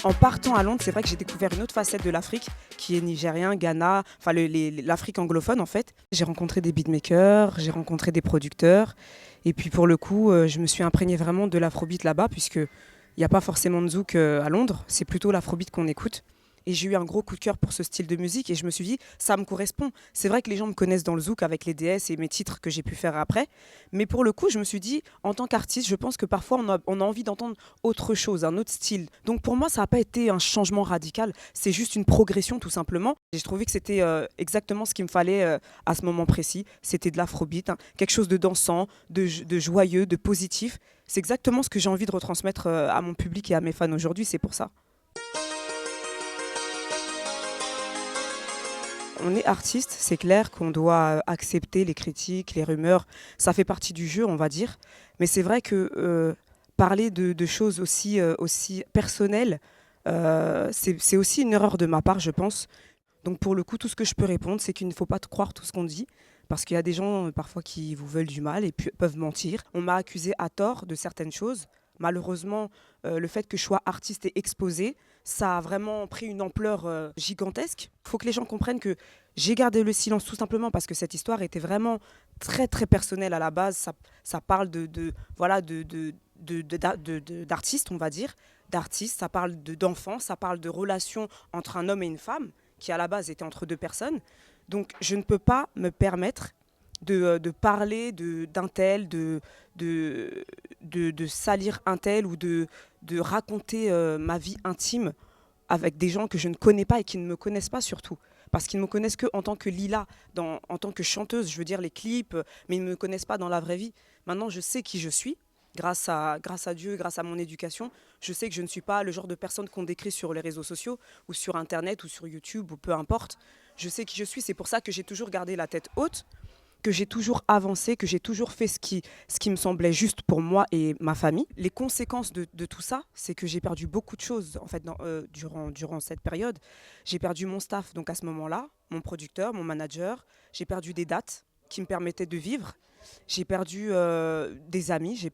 En partant à Londres, c'est vrai que j'ai découvert une autre facette de l'Afrique, qui est nigérien, Ghana, enfin l'Afrique anglophone en fait. J'ai rencontré des beatmakers, j'ai rencontré des producteurs. Et puis pour le coup, je me suis imprégnée vraiment de l'afrobeat là-bas, puisque il n'y a pas forcément de zouk à Londres, c'est plutôt l'afrobeat qu'on écoute. Et j'ai eu un gros coup de cœur pour ce style de musique et je me suis dit, ça me correspond. C'est vrai que les gens me connaissent dans le zouk avec les DS et mes titres que j'ai pu faire après. Mais pour le coup, je me suis dit, en tant qu'artiste, je pense que parfois on a envie d'entendre autre chose, un autre style. Donc pour moi, ça n'a pas été un changement radical, c'est juste une progression tout simplement. Et je trouvais que c'était exactement ce qu'il me fallait à ce moment précis. C'était de l'afrobeat, hein, quelque chose de dansant, de joyeux, de positif. C'est exactement ce que j'ai envie de retransmettre à mon public et à mes fans aujourd'hui, c'est pour ça. On est artiste, c'est clair qu'on doit accepter les critiques, les rumeurs, ça fait partie du jeu, on va dire. Mais c'est vrai que parler de choses aussi personnelles, c'est aussi une erreur de ma part, je pense. Donc pour le coup, tout ce que je peux répondre, c'est qu'il ne faut pas croire tout ce qu'on dit, parce qu'il y a des gens parfois qui vous veulent du mal et peuvent mentir. On m'a accusé à tort de certaines choses. Malheureusement, le fait que je sois artiste et exposée, ça a vraiment pris une ampleur gigantesque. Il faut que les gens comprennent que j'ai gardé le silence tout simplement parce que cette histoire était vraiment très très personnelle à la base. Ça parle voilà, d'artistes, on va dire, d'artistes, ça parle d'enfants, ça parle de relations entre un homme et une femme qui à la base était entre deux personnes. Donc je ne peux pas me permettre de parler d'un tel, de salir un tel ou de raconter ma vie intime avec des gens que je ne connais pas et qui ne me connaissent pas surtout. Parce qu'ils ne me connaissent que en tant que Lila, en tant que chanteuse, je veux dire les clips, mais ils ne me connaissent pas dans la vraie vie. Maintenant, je sais qui je suis. Grâce à Dieu, grâce à mon éducation, je sais que je ne suis pas le genre de personne qu'on décrit sur les réseaux sociaux ou sur Internet ou sur YouTube ou peu importe. Je sais qui je suis, c'est pour ça que j'ai toujours gardé la tête haute, que j'ai toujours avancé, que j'ai toujours fait ce qui me semblait juste pour moi et ma famille. Les conséquences de tout ça, c'est que j'ai perdu beaucoup de choses en fait, durant cette période. J'ai perdu mon staff donc à ce moment-là, mon producteur, mon manager. J'ai perdu des dates qui me permettaient de vivre. J'ai perdu des amis,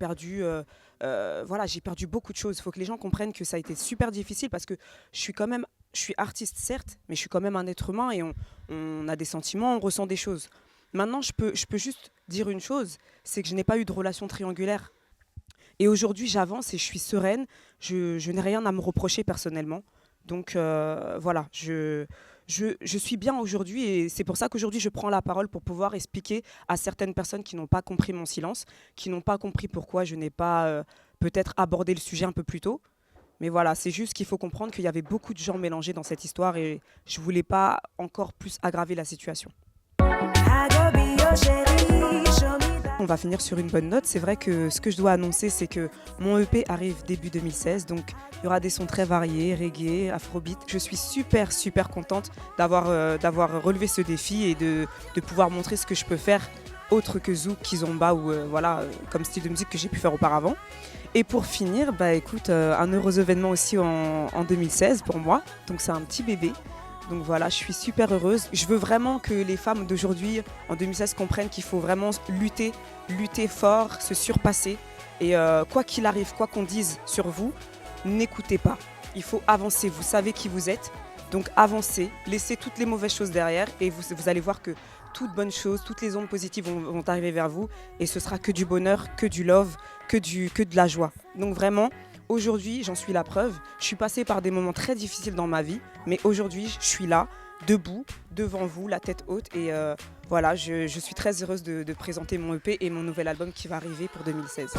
voilà, j'ai perdu beaucoup de choses. Il faut que les gens comprennent que ça a été super difficile parce que je suis artiste certes, mais je suis quand même un être humain et on a des sentiments, on ressent des choses. Maintenant, je peux juste dire une chose, c'est que je n'ai pas eu de relation triangulaire. Et aujourd'hui, j'avance et je suis sereine. Je n'ai rien à me reprocher personnellement. Donc voilà, je suis bien aujourd'hui et c'est pour ça qu'aujourd'hui, je prends la parole pour pouvoir expliquer à certaines personnes qui n'ont pas compris mon silence, qui n'ont pas compris pourquoi je n'ai pas peut-être abordé le sujet un peu plus tôt. Mais voilà, c'est juste qu'il faut comprendre qu'il y avait beaucoup de gens mélangés dans cette histoire et je ne voulais pas encore plus aggraver la situation. On va finir sur une bonne note. C'est vrai que ce que je dois annoncer, c'est que mon EP arrive début 2016. Donc, il y aura des sons très variés, reggae, afrobeat. Je suis super, super contente d'avoir relevé ce défi et de pouvoir montrer ce que je peux faire autre que zouk, kizomba ou voilà, comme style de musique que j'ai pu faire auparavant. Et pour finir, bah écoute, un heureux événement aussi en 2016 pour moi. Donc, c'est un petit bébé. Donc voilà, je suis super heureuse. Je veux vraiment que les femmes d'aujourd'hui, en 2016, comprennent qu'il faut vraiment lutter fort, se surpasser. Et quoi qu'il arrive, quoi qu'on dise sur vous, n'écoutez pas. Il faut avancer, vous savez qui vous êtes. Donc avancez, laissez toutes les mauvaises choses derrière et vous allez voir que toutes bonnes choses, toutes les ondes positives vont arriver vers vous. Et ce sera que du bonheur, que du love, que de la joie. Donc vraiment, aujourd'hui, j'en suis la preuve. Je suis passée par des moments très difficiles dans ma vie, mais aujourd'hui, je suis là, debout, devant vous, la tête haute. Et voilà, je suis très heureuse de présenter mon EP et mon nouvel album qui va arriver pour 2016.